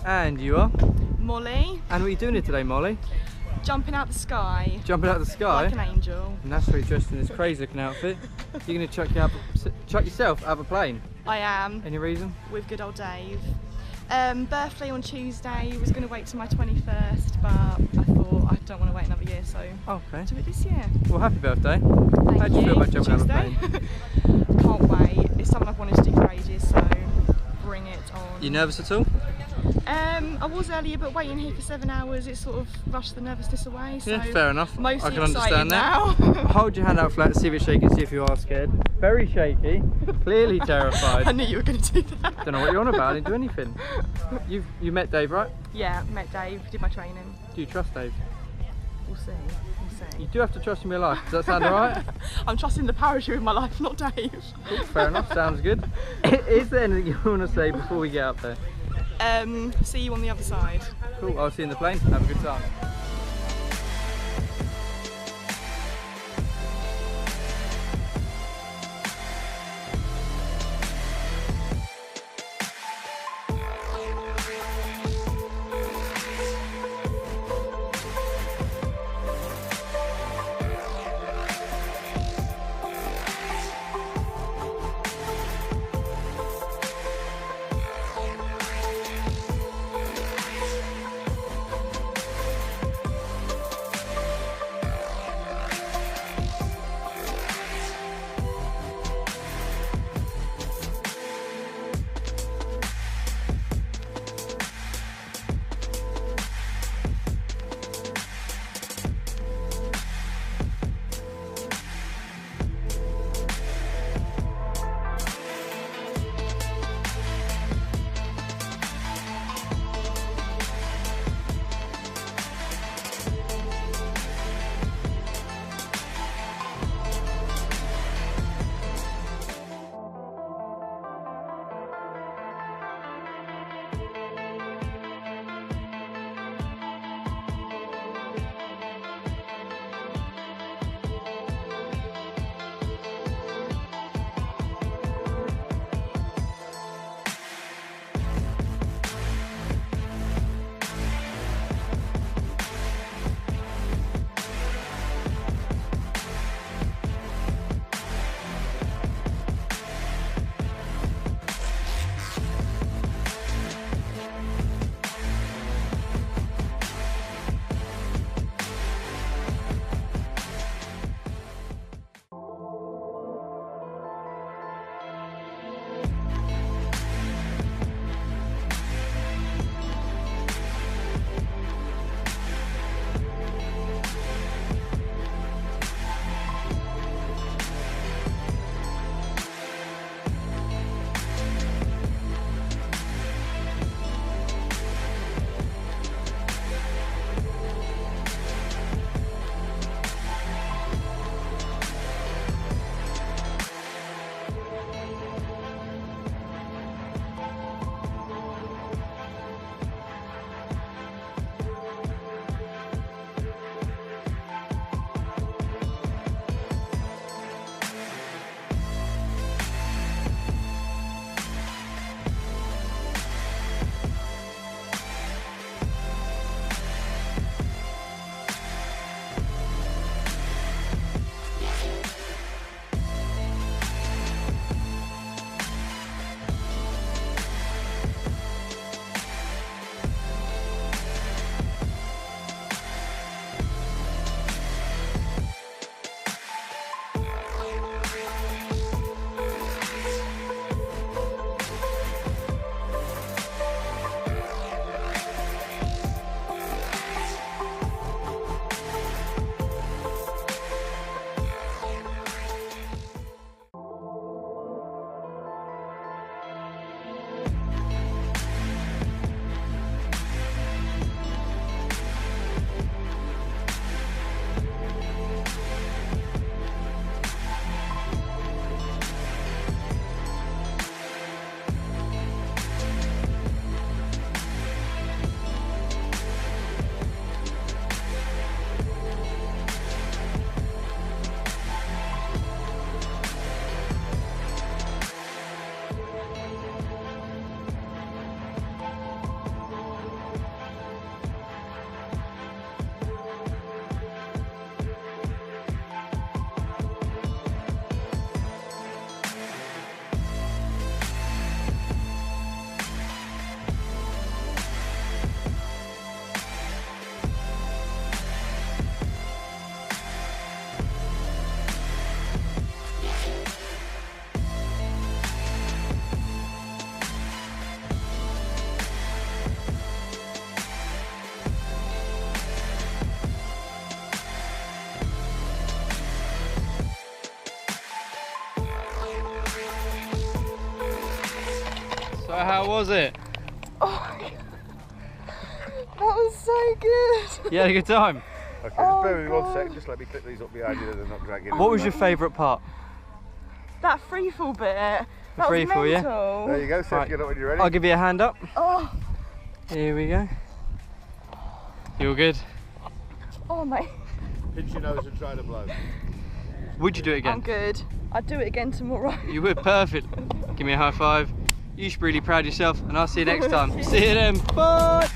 And you are? Molly. And what are you doing here today, Molly? Jumping out the sky. Jumping out of the sky? Like an angel. And that's why you're dressed in this crazy looking outfit. You're going to chuck yourself out of a plane? I am. Any reason? With good old Dave. Birthday on Tuesday. Was going to wait till my 21st, but I thought I don't want to wait another year, so okay. do it this year. Well, happy birthday. Thank How do you feel about jumping Tuesday. out of a plane? Can't wait. It's something I've wanted to do for ages, so bring it on. You nervous at all? I was earlier, but waiting here for 7 hours, it sort of rushed the nervousness away. So Yeah, fair enough. Mostly I can understand that. now. Hold your hand out flat, see if it's shaky, see if you are scared. Very shaky, clearly terrified. I knew you were going to do that. Don't know what you're on about, I didn't do anything. You met Dave, right? Yeah, met Dave, did my training. Do you trust Dave? We'll see, we'll see. You do have to trust in your life, does that sound alright? I'm trusting the parachute in my life, not Dave. Cool, fair enough, sounds good. Is there anything you want to say before we get up there? See you on the other side. Cool, I'll see you in the plane, have a good time. So how was it? Oh my God. That was so good. You had a good time? Okay, Oh just bear with me 1 God. second, just let me clip these up behind you so they're not dragging. What was your favourite part? That freefall bit. That was freefall, yeah? mental. There you go, so Right. get up when you're ready. I'll give you a hand up. Oh, Here we go. You all good? oh my. Pinch your nose and try to blow. Would you do it again? I'm good. I'd do it again tomorrow. You would, perfect. Give me a high five. You should be really proud of yourself, and I'll see you next time. See you then. Bye.